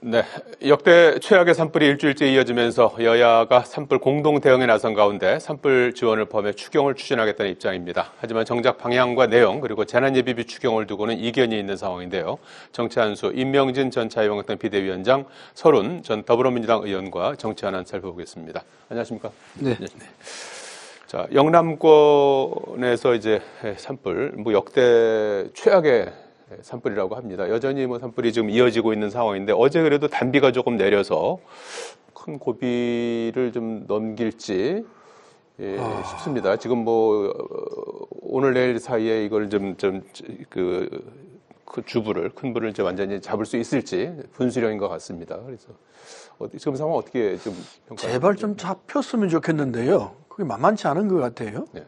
네, 역대 최악의 산불이 일주일째 이어지면서 여야가 산불 공동 대응에 나선 가운데 산불 지원을 포함해 추경을 추진하겠다는 입장입니다. 하지만 정작 방향과 내용 그리고 재난예비비 추경을 두고는 이견이 있는 상황인데요. 정치한수 임명진 전 자유한국당 비대위원장, 설훈 전 더불어민주당 의원과 정치 현안 살펴보겠습니다. 안녕하십니까? 네. 자, 영남권에서 이제 산불 역대 최악의 산불이라고 합니다. 여전히 산불이 지금 이어지고 있는 상황인데 어제 그래도 단비가 조금 내려서 큰 고비를 좀 넘길지 싶습니다. 지금 오늘 내일 사이에 이걸 그 주부를 큰 불을 이제 완전히 잡을 수 있을지 분수령인 것 같습니다. 그래서 지금 상황 어떻게 좀 평가하세요? 제발 좀 잡혔으면 좋겠는데요. 그게 만만치 않은 것 같아요. 네.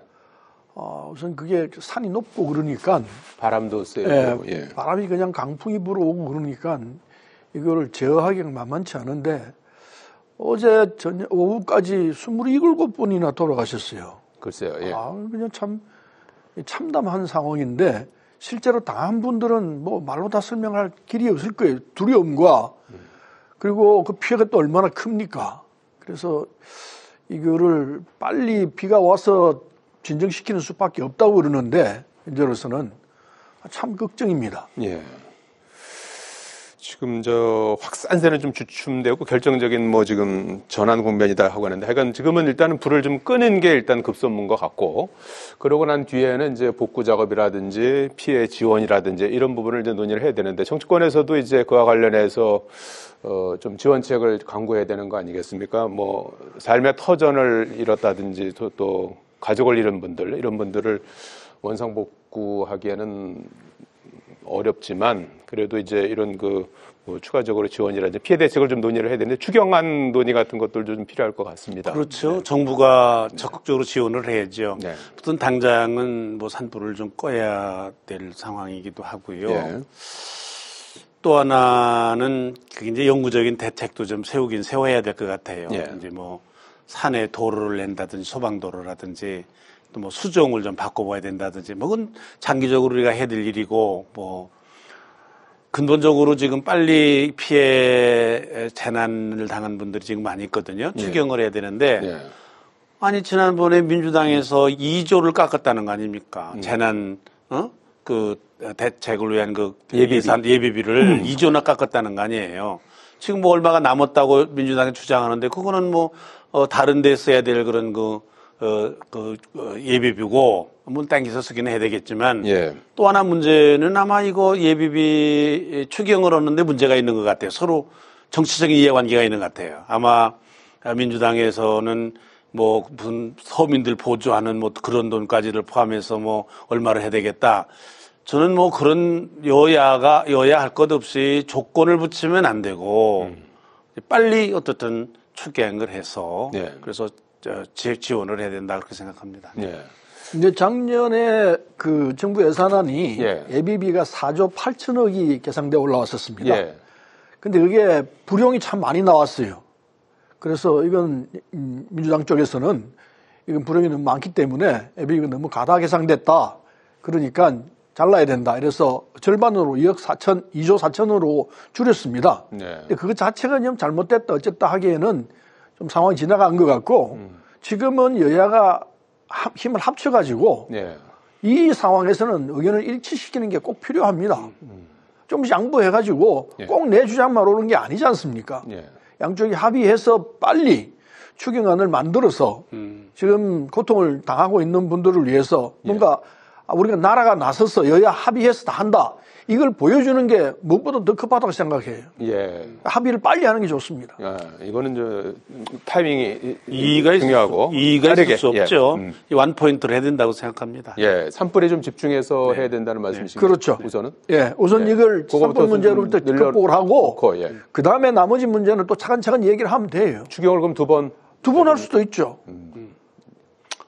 우선 그게 산이 높고 그러니까 바람도 세고 바람이 그냥 강풍이 불어오고 그러니까 이거를 제어하기가 만만치 않은데 어제 오후까지 27분이나 돌아가셨어요. 글쎄요. 예. 그냥 참담한 상황인데 실제로 당한 분들은 말로 다 설명할 길이 없을 거예요. 두려움과 그리고 그 피해가 또 얼마나 큽니까? 그래서 이거를 빨리 비가 와서 진정시키는 수밖에 없다고 그러는데 현재로서는 참 걱정입니다. 예. 지금 확산세는 좀 주춤되고 결정적인 지금 전환 국면이다 하고 하는데 하여간 지금은 일단은 불을 좀 끄는 게 일단 급선무인 것 같고 그러고 난 뒤에는 이제 복구 작업이라든지 피해 지원이라든지 이런 부분을 이제 논의를 해야 되는데 정치권에서도 이제 그와 관련해서 좀 지원책을 강구해야 되는 거 아니겠습니까? 삶의 터전을 잃었다든지 또 가족을 잃은 분들, 이런 분들을 원상복구하기에는 어렵지만, 그래도 이제 이런 추가적으로 지원이라든지 피해 대책을 좀 논의를 해야 되는데, 추경안 논의 같은 것들도 좀 필요할 것 같습니다. 그렇죠. 네. 정부가 적극적으로 지원을 해야죠. 네. 어떤 당장은 산불을 좀 꺼야 될 상황이기도 하고요. 네. 또 하나는 이제 영구적인 대책도 좀 세워야 될 것 같아요. 네. 이제 산에 도로를 낸다든지 소방도로라든지 또 수종을 좀 바꿔봐야 된다든지 그건 장기적으로 우리가 해야 될 일이고 근본적으로 지금 빨리 피해 재난을 당한 분들이 지금 많이 있거든요. 추경을 해야 되는데 아니 지난번에 민주당에서 2조를 깎았다는 거 아닙니까? 재난 대책을 위한 예비비를 2조나 깎았다는 거 아니에요. 지금 얼마가 남았다고 민주당이 주장하는데 그거는 다른 데 써야 될 그런 예비비고 땡겨서 쓰기는 해야 되겠지만 또 하나 문제는 아마 이거 예비비 추경을 얻는데 문제가 있는 것 같아요. 서로 정치적인 이해관계가 있는 것 같아요. 아마 민주당에서는 무슨 서민들 보조하는 그런 돈까지를 포함해서 얼마를 해야 되겠다. 저는 그런 여야 할 것 없이 조건을 붙이면 안 되고 빨리 어떻든 추경을 해서 그래서 지원을 해야 된다 그렇게 생각합니다. 근데 작년에 정부 예산안이 예비비가 4조 8천억이 계산돼 올라왔었습니다. 근데 그게 불용이 참 많이 나왔어요. 그래서 이건 민주당 쪽에서는 이건 불용이 너무 많기 때문에 예비비가 너무 가다 계산됐다. 그러니까 잘라야 된다. 이래서 절반으로 2조 4천으로 줄였습니다. 근데 그거 자체가 좀 잘못됐다 어쨌다 하기에는 좀 상황이 지나간 것 같고 지금은 여야가 힘을 합쳐가지고 이 상황에서는 의견을 일치시키는 게 꼭 필요합니다. 좀 양보해가지고 꼭 내 주장만 오는 게 아니지 않습니까? 양쪽이 합의해서 빨리 추경안을 만들어서 지금 고통을 당하고 있는 분들을 위해서 뭔가 우리가 나라가 나서서 여야 합의해서 다 한다. 이걸 보여주는 게 무엇보다 더 급하다고 생각해요. 합의를 빨리 하는 게 좋습니다. 이거는 타이밍이 중요하고 이의가 있을 수 없죠. 원포인트를 해야 된다고 생각합니다. 산불에 좀 집중해서 해야 된다는 말씀이신가요? 그렇죠. 우선은? 우선 이걸 산불 문제로 극복을 하고 그 다음에 나머지 문제는 또 차근차근 얘기를 하면 돼요. 추경을 그럼 두 번 할 수도 있죠.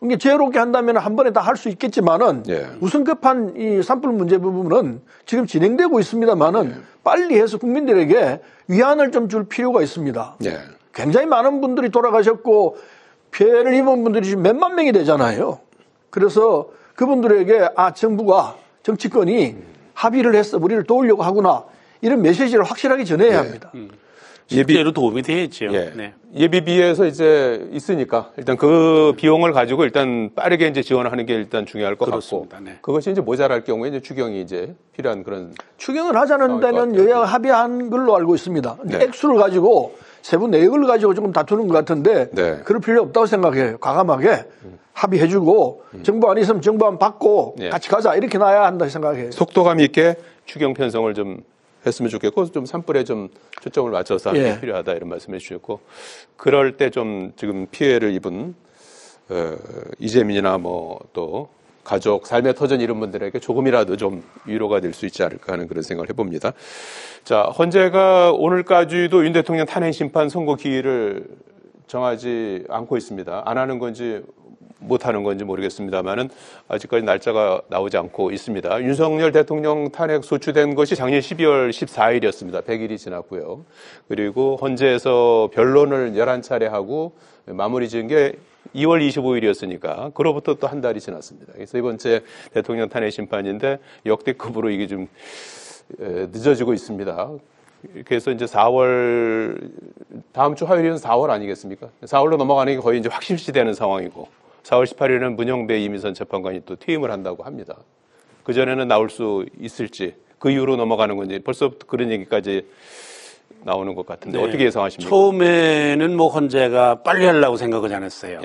이게 제로게 한다면 한 번에 다 할 수 있겠지만은 우선 급한 이 산불 문제 부분은 지금 진행되고 있습니다만은 빨리 해서 국민들에게 위안을 좀 줄 필요가 있습니다. 굉장히 많은 분들이 돌아가셨고 피해를 입은 분들이 지금 몇만 명이 되잖아요. 그래서 그분들에게 정부가 정치권이 합의를 해서 우리를 도우려고 하구나 이런 메시지를 확실하게 전해야 합니다. 실제로 도움이 되겠죠. 예. 네. 예비비에서 이제 있으니까 일단 그 비용을 가지고 일단 빠르게 이제 지원하는 게 일단 중요할 것 그렇습니다. 같고 네. 그것이 이제 모자랄 경우에 이제 추경이 이제 필요한 그런 추경을 하자는 데는 여야가 합의한 걸로 알고 있습니다. 네. 액수를 가지고 세부 내역을 가지고 조금 다투는 것 같은데 네. 그럴 필요 없다고 생각해요. 과감하게 합의해주고 정부 안 있으면 정부 안 받고 네. 같이 가자 이렇게 놔야 한다 생각해요. 속도감 있게 추경 편성을 좀 했으면 좋겠고 좀 산불에 좀 초점을 맞춰서 하는 게 필요하다 이런 말씀해 주셨고 그럴 때 좀 지금 피해를 입은 이재민이나 뭐 또 가족, 삶의 터전 이런 분들에게 조금이라도 좀 위로가 될 수 있지 않을까 하는 그런 생각을 해봅니다. 자, 헌재가 오늘까지도 윤 대통령 탄핵 심판 선고 기일을 정하지 않고 있습니다. 안 하는 건지 못 하는 건지 모르겠습니다만은 아직까지 날짜가 나오지 않고 있습니다. 윤석열 대통령 탄핵 소추된 것이 작년 12월 14일이었습니다. 100일이 지났고요. 그리고 헌재에서 변론을 11차례 하고 마무리 지은 게 2월 25일이었으니까 그로부터 또 한 달이 지났습니다. 그래서 이번 주 대통령 탄핵 심판인데 역대급으로 이게 좀 늦어지고 있습니다. 그래서 이제 4월 다음 주 화요일은 4월 아니겠습니까? 4월로 넘어가는 게 거의 이제 확실시되는 상황이고 4월 18일에는 문영배 이민선 재판관이 또 퇴임을 한다고 합니다. 그 전에는 나올 수 있을지 그 이후로 넘어가는 건지 벌써부터 그런 얘기까지 나오는 것 같은데 어떻게 예상하십니까? 처음에는 뭐 헌재가 빨리 하려고 생각은 안 했어요.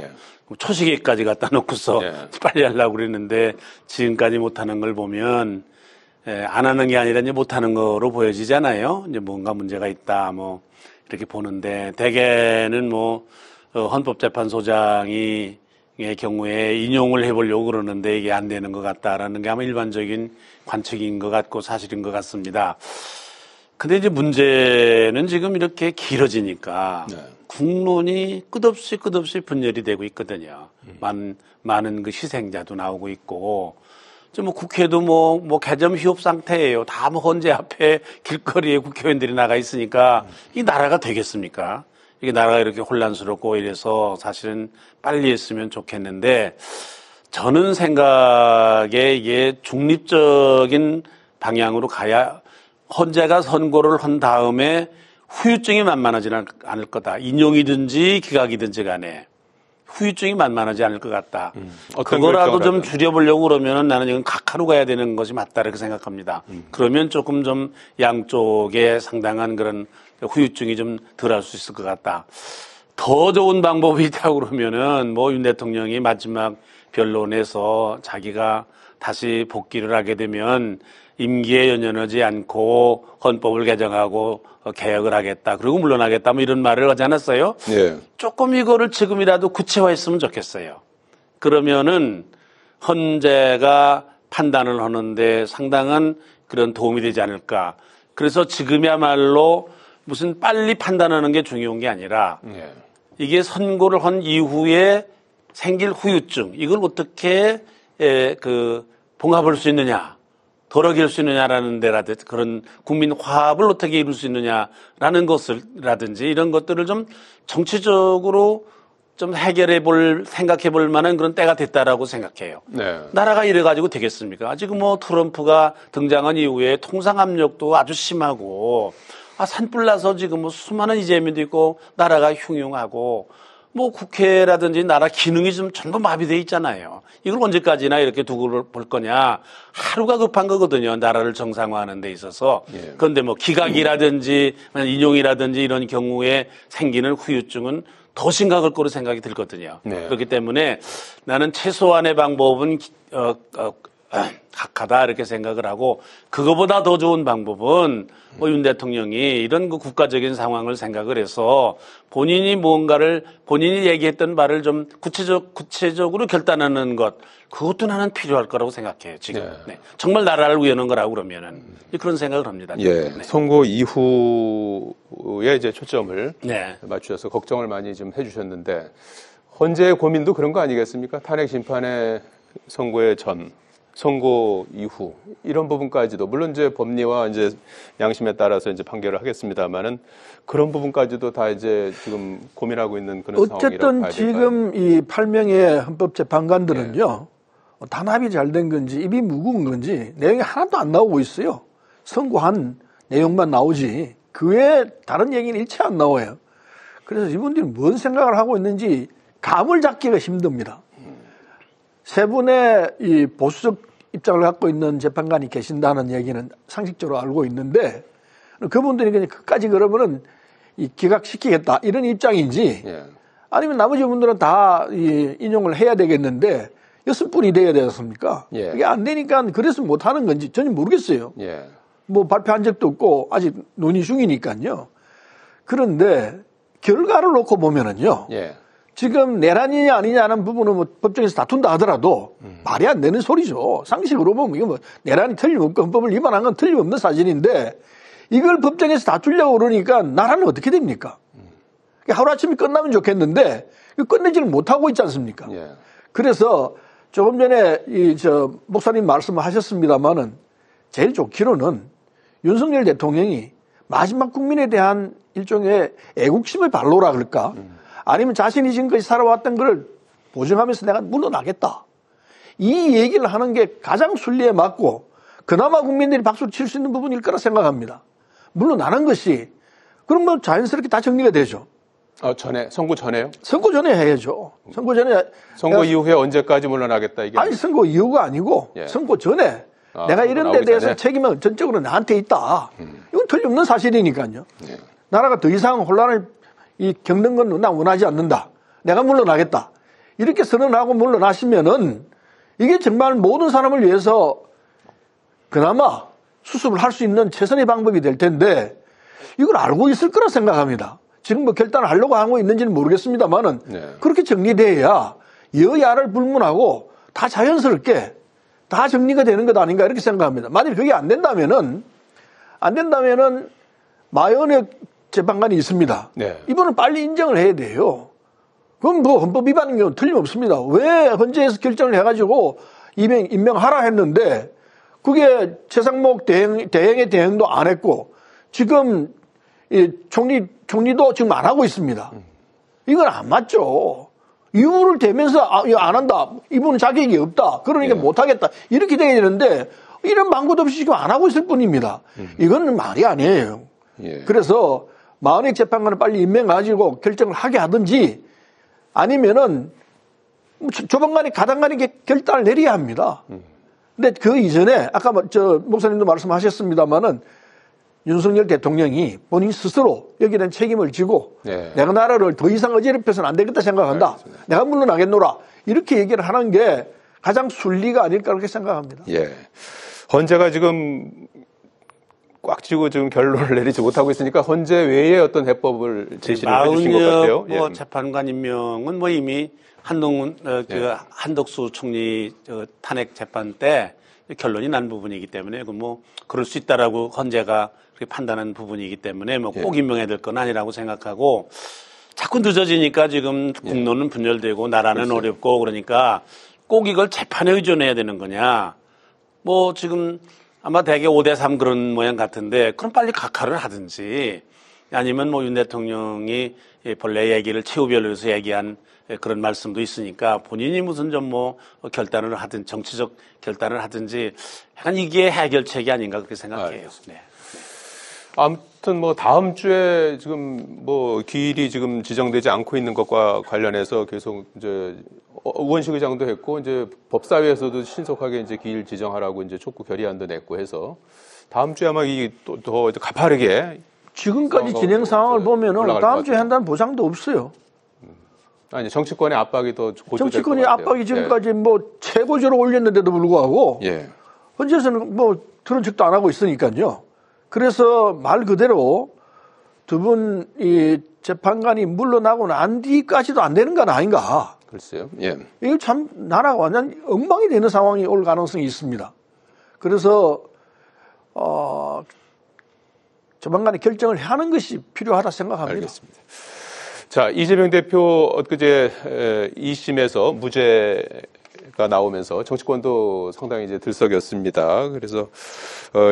초시계까지 갖다 놓고서 빨리 하려고 그랬는데 지금까지 못하는 걸 보면 안 하는 게 아니라 이제 못하는 거로 보여지잖아요. 이제 뭔가 문제가 있다 뭐 이렇게 보는데 대개는 뭐 헌법재판소장이 의 경우에 인용을 해보려고 그러는데 이게 안 되는 것 같다라는 게 아마 일반적인 관측인 것 같고 사실인 것 같습니다. 근데 이제 문제는 지금 이렇게 길어지니까 국론이 끝없이 분열이 되고 있거든요. 많은 그 희생자도 나오고 있고, 뭐 국회도 뭐 개점 휴업 상태예요. 다 뭐 헌재 앞에 길거리에 국회의원들이 나가 있으니까 이 나라가 되겠습니까? 이게 나라가 이렇게 혼란스럽고 이래서 사실은 빨리 했으면 좋겠는데 저는 생각에 이게 중립적인 방향으로 가야 헌재가 선고를 한 다음에 후유증이 만만하지는 않을 거다. 인용이든지 기각이든지 간에 후유증이 만만하지 않을 것 같다. 그거라도 좀 줄여보려고 그러면은 나는 이건 각하로 가야 되는 것이 맞다 이렇게 생각합니다. 그러면 조금 좀 양쪽에 상당한 그런 후유증이 좀 덜할 수 있을 것 같다. 더 좋은 방법이 있다고 그러면은 뭐 윤 대통령이 마지막 변론에서 자기가 다시 복귀를 하게 되면 임기에 연연하지 않고 헌법을 개정하고 개혁을 하겠다. 그리고 물러나겠다. 뭐 이런 말을 하지 않았어요? 네. 조금 이거를 지금이라도 구체화했으면 좋겠어요. 그러면은 헌재가 판단을 하는데 상당한 그런 도움이 되지 않을까. 그래서 지금이야말로 무슨 빨리 판단하는 게 중요한 게 아니라 이게 선고를 한 이후에 생길 후유증 이걸 어떻게 봉합할 수 있느냐. 덜어길 수 있느냐라는 데라든지 그런 국민 화합을 어떻게 이룰 수 있느냐라는 것을라든지 이런 것들을 좀 정치적으로 좀 생각해 볼 만한 그런 때가 됐다라고 생각해요. 네. 나라가 이래가지고 되겠습니까? 지금 뭐 트럼프가 등장한 이후에 통상 압력도 아주 심하고 산불 나서 지금 뭐 수많은 이재민도 있고 나라가 흉흉하고 뭐 국회라든지 나라 기능이 좀 전부 마비돼 있잖아요. 이걸 언제까지나 이렇게 두고 볼 거냐. 하루가 급한 거거든요. 나라를 정상화하는 데 있어서. 그런데 뭐 기각이라든지 인용이라든지 이런 경우에 생기는 후유증은 더 심각할 거로 생각이 들거든요. 그렇기 때문에 나는 최소한의 방법은 각하다 이렇게 생각을 하고 그거보다 더 좋은 방법은 윤 대통령이 이런 그 국가적인 상황을 생각을 해서 본인이 본인이 얘기했던 말을 좀 구체적으로 결단하는 것 그것도 나는 필요할 거라고 생각해요 지금. 네. 정말 나라를 위하는 거라고 그러면은 그런 생각을 합니다. 선고 이후에 이제 초점을 맞추셔서 걱정을 많이 좀 해주셨는데 헌재의 고민도 그런 거 아니겠습니까? 탄핵 심판의 선고의 전. 선고 이후 이런 부분까지도 물론 이제 법리와 이제 양심에 따라서 이제 판결을 하겠습니다만은 그런 부분까지도 다 이제 지금 고민하고 있는 그런 상황이라고 봐야 될까요? 어쨌든 지금 이 8명의 헌법재판관들은요 단합이 잘 된 건지 입이 무거운 건지 내용이 하나도 안 나오고 있어요. 선고한 내용만 나오지 그 외에 다른 얘기는 일체 안 나와요. 그래서 이분들이 뭔 생각을 하고 있는지 감을 잡기가 힘듭니다. 세 분의 이 보수적 입장을 갖고 있는 재판관이 계신다는 얘기는 상식적으로 알고 있는데 그분들이 그냥 끝까지 그러면은 이 기각시키겠다 이런 입장인지 아니면 나머지 분들은 다 인용을 해야 되겠는데 6분이 돼야 되지 않습니까? 이게 안 되니까 그래서 못하는 건지 저는 모르겠어요. 뭐 발표한 적도 없고 아직 논의 중이니까요. 그런데 결과를 놓고 보면은요. 지금 내란이냐 아니냐는 부분은 뭐 법정에서 다툰다 하더라도 말이 안 되는 소리죠. 상식으로 보면 이거 뭐 내란이 틀림없고 헌법을 위반한 건 틀림없는 사실인데 이걸 법정에서 다투려고 그러니까 나라는 어떻게 됩니까? 하루아침에 끝나면 좋겠는데 끝내지는 못하고 있지 않습니까? 그래서 조금 전에 목사님 말씀을 하셨습니다만은 제일 좋기로는 윤석열 대통령이 마지막 국민에 대한 일종의 애국심의 발로라 그럴까? 아니면 자신이 지금까지 살아왔던 걸 보증하면서 내가 물러나겠다. 이 얘기를 하는 게 가장 순리에 맞고 그나마 국민들이 박수를 칠 수 있는 부분일 거라 생각합니다. 물러나는 것이 그럼 뭐 자연스럽게 다 정리가 되죠. 선거 전에요? 선거 전에 해야죠. 선거 전에. 선거 이후에 언제까지 물러나겠다 이게? 아니 선거 이후가 아니고 선거 전에 내가 이런 데 대해서 책임은 전적으로 나한테 있다. 이건 틀림없는 사실이니까요. 나라가 더 이상 혼란을 겪는 건 나 원하지 않는다. 내가 물러나겠다. 이렇게 선언하고 물러나시면은 이게 정말 모든 사람을 위해서 그나마 수습을 할 수 있는 최선의 방법이 될 텐데 이걸 알고 있을 거라 생각합니다. 지금 뭐 결단을 하려고 하고 있는지는 모르겠습니다만은 그렇게 정리돼야 여야를 불문하고 다 자연스럽게 다 정리가 되는 것 아닌가 이렇게 생각합니다. 만일 그게 안 된다면은 마연의 재판관이 있습니다. 이분은 빨리 인정을 해야 돼요. 그럼 뭐 헌법 위반인 경우는 틀림없습니다. 왜 헌재에서 결정을 해가지고 임명하라 했는데 그게 최상목 대행의 대행도 안 했고 지금 총리도 지금 안 하고 있습니다. 이건 안 맞죠. 이유를 대면서 이거 안 한다. 이분은 자격이 없다. 그러니까 못 하겠다. 이렇게 돼야 되는데 이런 망구도 없이 지금 안 하고 있을 뿐입니다. 이건 말이 아니에요. 그래서 마은익 재판관을 빨리 임명가지고 결정을 하게 하든지 아니면은 조만간에 가당간에 결단을 내려야 합니다. 근데 그 이전에 아까 목사님도 말씀하셨습니다마는 윤석열 대통령이 본인 스스로 여기에 대한 책임을 지고 내가 나라를 더 이상 어지럽혀서는 안 되겠다 생각한다. 알겠습니다. 내가 물러나겠노라. 이렇게 얘기를 하는 게 가장 순리가 아닐까 그렇게 생각합니다. 헌재가 지금 꽉 쥐고 지금 결론을 내리지 못하고 있으니까 헌재 외에 어떤 해법을 제시를 해주신 것 같아요. 재판관 임명은 뭐 이미 한덕수 총리 탄핵 재판 때 결론이 난 부분이기 때문에 그럴 수 있다라고 헌재가 그렇게 판단한 부분이기 때문에 꼭 임명해야 될 건 아니라고 생각하고 자꾸 늦어지니까 지금 국론은 분열되고 나라는 어렵고 그러니까 꼭 이걸 재판에 의존해야 되는 거냐. 지금 아마 대개 5대3 그런 모양 같은데 그럼 빨리 각하를 하든지 아니면 윤 대통령이 본래 얘기를 최후별로에서 얘기한 그런 말씀도 있으니까 본인이 무슨 결단을 하든 정치적 결단을 하든지 약간 이게 해결책이 아닌가 그렇게 생각해요. 아무튼 다음 주에 지금 기일이 지금 지정되지 않고 있는 것과 관련해서 계속 이제 우원식 의장도 했고 이제 법사위에서도 신속하게 이제 기일 지정하라고 이제 촉구 결의안도 냈고 해서 다음 주에 아마 더 가파르게 지금까지 진행 상황을 보면은 다음 주에 한다는 보장도 없어요. 아니 정치권의 압박이 더 고조될 정치권의 압박이 지금까지 최고조로 올렸는데도 불구하고 헌재에서는 들은 척도 안 하고 있으니까요. 그래서 말 그대로 두 분 이 재판관이 물러나고 난 뒤까지도 안 되는 건 아닌가. 글쎄요. 이거 참 나라가 완전 엉망이 되는 상황이 올 가능성이 있습니다. 그래서 조만간에 결정을 하는 것이 필요하다 생각합니다. 알겠습니다. 자, 이재명 대표 엊그제 2심에서 무죄가 나오면서 정치권도 상당히 이제 들썩였습니다. 그래서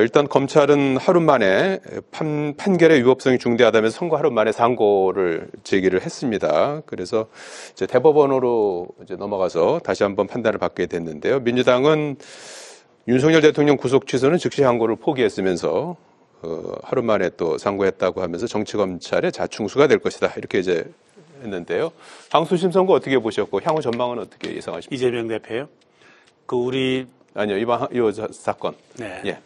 일단 검찰은 하루 만에 판결의 위법성이 중대하다면서 선고 하루 만에 상고를 제기를 했습니다. 그래서 이제 대법원으로 이제 넘어가서 다시 한번 판단을 받게 됐는데요. 민주당은 윤석열 대통령 구속 취소는 즉시 항고를 포기했으면서 하루 만에 또 상고했다고 하면서 정치검찰의 자충수가 될 것이다. 이렇게 이제 했는데요. 장수심 선거 어떻게 보셨고 향후 전망은 어떻게 예상하십니까? 이재명 대표요? 아니요, 이번 요 사건. 네. 예.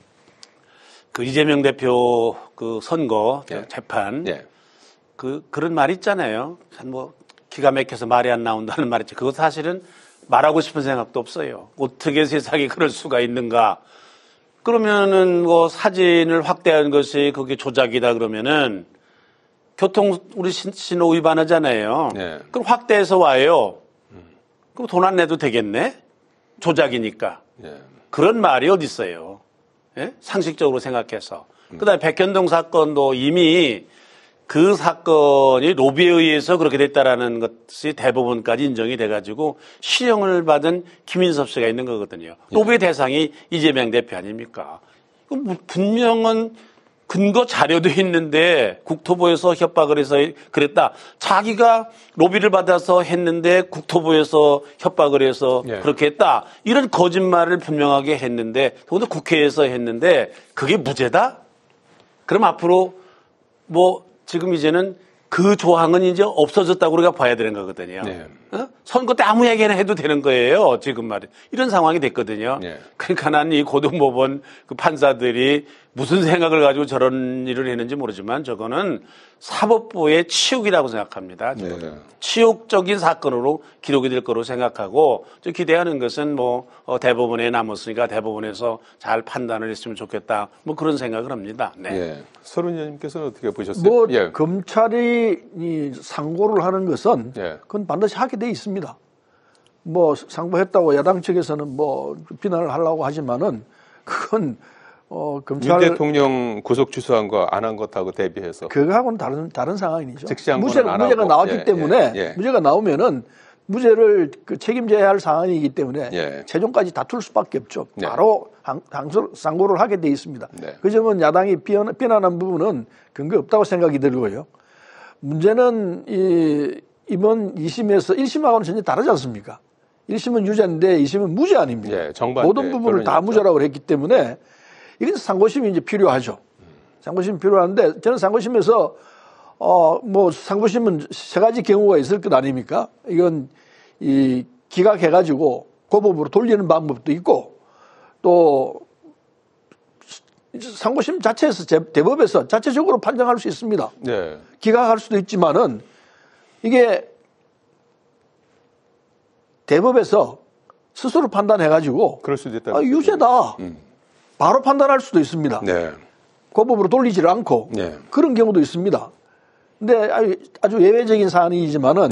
그 이재명 대표 그 선거 재판. 그런 말 있잖아요. 뭐 기가 막혀서 말이 안 나온다는 말 있죠. 그거 사실은 말하고 싶은 생각도 없어요. 어떻게 세상에 그럴 수가 있는가. 그러면은 뭐 사진을 확대한 것이 그게 조작이다 그러면은 우리 신호 위반하잖아요. 그럼 확대해서 와요. 그럼 돈 안 내도 되겠네? 조작이니까. 그런 말이 어디 있어요. 예? 상식적으로 생각해서. 그다음에 백현동 사건도 이미 그 사건이 로비에 의해서 그렇게 됐다라는 것이 대법원까지 인정이 돼가지고 실형을 받은 김인섭 씨가 있는 거거든요. 로비의 대상이 이재명 대표 아닙니까? 분명한 근거 자료도 있는데 국토부에서 협박을 해서 그랬다. 자기가 로비를 받아서 했는데 국토부에서 협박을 해서 그렇게 했다. 이런 거짓말을 분명하게 했는데 그것도 국회에서 했는데 그게 무죄다? 그럼 앞으로 뭐 지금 이제는 그 조항은 이제 없어졌다고 우리가 봐야 되는 거거든요. 선거 때 아무 얘기나 해도 되는 거예요. 지금 말이에요. 이런 상황이 됐거든요. 그러니까 난 이 고등법원 그 판사들이 무슨 생각을 가지고 저런 일을 했는지 모르지만 저거는 사법부의 치욕이라고 생각합니다. 치욕적인 사건으로 기록이 될 거로 생각하고 기대하는 것은 뭐 대법원에 남았으니까 대법원에서 잘 판단을 했으면 좋겠다. 뭐 그런 생각을 합니다. 서른 의원님께서는 어떻게 보셨어요? 검찰이 이 상고를 하는 것은 그건 반드시 하게 돼 있습니다. 뭐 상고했다고 야당 측에서는 뭐 비난을 하려고 하지만은 그건 검찰 윤 대통령 구속 취소한 거 안 한 것하고 대비해서 그거하고는 다른 상황이죠. 무죄가 나왔기 때문에 무죄가 나오면은 무죄를 책임져야 할 상황이기 때문에 최종까지 다툴 수밖에 없죠. 바로 상고를 하게 돼 있습니다. 그 점은 야당이 비난한 부분은 근거 없다고 생각이 들고요. 문제는 이번 2심에서 1심하고는 전혀 다르지 않습니까? 1심은 유죄인데 2심은 무죄 아닙니까? 모든 부분을 다 무죄라고 했기 때문에 이건 상고심이 이제 필요하죠. 상고심이 필요한데 저는 상고심에서 뭐 상고심은 세 가지 경우가 있을 것 아닙니까? 이건 기각해가지고 고법으로 돌리는 방법도 있고 또 상고심 자체에서 대법에서 자체적으로 판정할 수 있습니다. 기각할 수도 있지만은 이게 대법에서 스스로 판단해가지고 그럴 수도 있다. 유죄다. 바로 판단할 수도 있습니다. 고법으로 돌리지를 않고 그런 경우도 있습니다. 근데 아주 예외적인 사안이지만은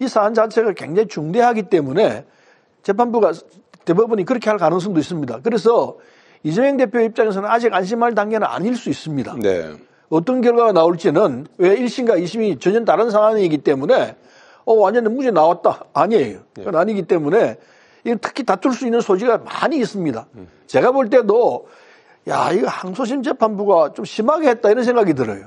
이 사안 자체가 굉장히 중대하기 때문에 재판부가 대법원이 그렇게 할 가능성도 있습니다. 그래서 이재명 대표 입장에서는 아직 안심할 단계는 아닐 수 있습니다. 어떤 결과가 나올지는 왜 1심과 2심이 전혀 다른 상황이기 때문에 완전 무죄 나왔다. 아니에요. 그건 아니기 때문에 특히 다툴 수 있는 소지가 많이 있습니다. 제가 볼 때도 이거 항소심 재판부가 좀 심하게 했다 이런 생각이 들어요.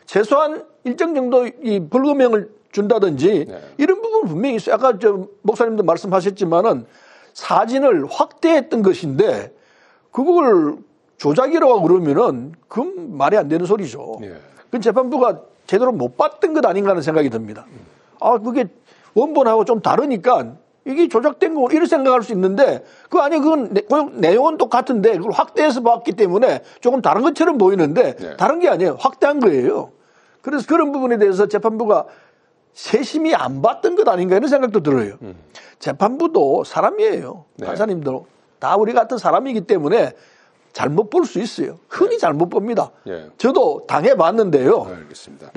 최소한 일정 정도 이 벌금형을 준다든지 이런 부분 분명히 있어요. 아까 목사님도 말씀하셨지만은 사진을 확대했던 것인데 그걸 조작이라고 그러면은 그건 말이 안 되는 소리죠. 그건 재판부가 제대로 못 봤던 것 아닌가 하는 생각이 듭니다. 그게 원본하고 좀 다르니까 이게 조작된 거 이렇게 생각할 수 있는데 그건 내용은 똑같은데 그걸 확대해서 봤기 때문에 조금 다른 것처럼 보이는데 다른 게 아니에요. 확대한 거예요. 그래서 그런 부분에 대해서 재판부가 세심히 안 봤던 것 아닌가 이런 생각도 들어요. 재판부도 사람이에요. 판사님도 다 우리 같은 사람이기 때문에 잘못 볼 수 있어요. 흔히 잘못 봅니다. 저도 당해봤는데요. 알겠습니다.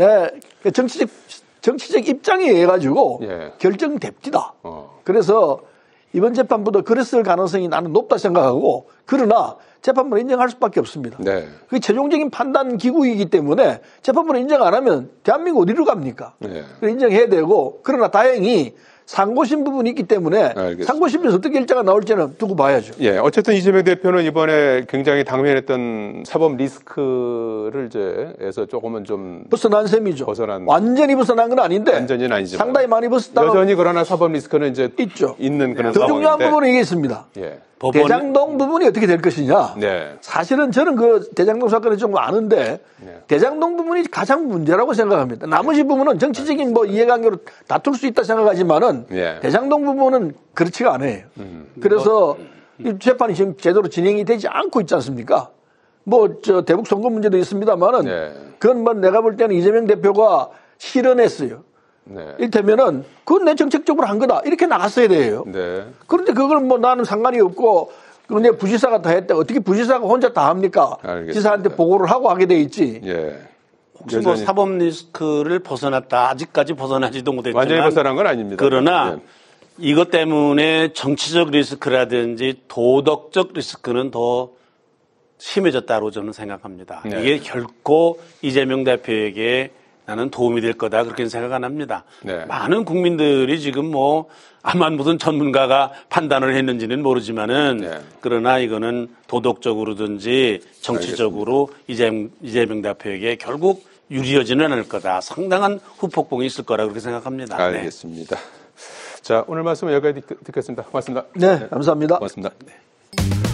정치적 입장에 의해 가지고 결정됩니다. 그래서 이번 재판부도 그랬을 가능성이 나는 높다 생각하고 그러나 재판부는 인정할 수밖에 없습니다. 그게 최종적인 판단 기구이기 때문에 재판부는 인정 안 하면 대한민국 어디로 갑니까? 인정해야 되고 그러나 다행히 상고심 부분이 있기 때문에 상고심에서 어떻게 결정가 나올지는 두고 봐야죠. 어쨌든 이재명 대표는 이번에 굉장히 당면했던 사법 리스크를 에서 조금은 좀 벗어난 셈이죠. 완전히 벗어난 건 아닌데 완전히는 아니지만 상당히 많이 벗었다. 여전히 그러나 사법 리스크는 이제 있죠. 있는 그런 더 상황인데 중요한 부분은 이게 있습니다. 대장동 부분이 어떻게 될 것이냐. 네. 사실은 저는 그 대장동 사건을 좀 아는데 네. 대장동 부분이 가장 문제라고 생각합니다. 나머지 부분은 정치적인 뭐 이해관계로 다툴 수 있다 생각하지만은 네. 대장동 부분은 그렇지가 않아요. 그래서 재판이 지금 제대로 진행이 되지 않고 있지 않습니까? 뭐 저 대북 선거 문제도 있습니다만은 네. 그건 뭐 내가 볼 때는 이재명 대표가 실언했어요. 네. 이를테면은 그건 내 정책적으로 한 거다 이렇게 나갔어야 돼요. 네. 그런데 그걸 뭐 나는 상관이 없고 그런데 부지사가 다 했다. 어떻게 부지사가 혼자 다 합니까? 알겠습니다. 지사한테 보고를 하고 하게 돼 있지. 예. 혹시 뭐 사법 리스크를 벗어났다 아직까지 벗어나지도 못했지만 완전히 벗어난 건 아닙니다. 그러나 네. 이것 때문에 정치적 리스크라든지 도덕적 리스크는 더 심해졌다고 저는 생각합니다. 네. 이게 결코 이재명 대표에게 나는 도움이 될 거다 그렇게 생각 안 합니다. 네. 많은 국민들이 지금 뭐 아마 무슨 전문가가 판단을 했는지는 모르지만은 네. 그러나 이거는 도덕적으로든지 정치적으로 이재명 대표에게 결국 유리하지는 않을 거다. 상당한 후폭풍이 있을 거라 그렇게 생각합니다. 알겠습니다. 네. 자, 오늘 말씀 여기까지 듣겠습니다. 고맙습니다. 네, 감사합니다. 고맙습니다. 네.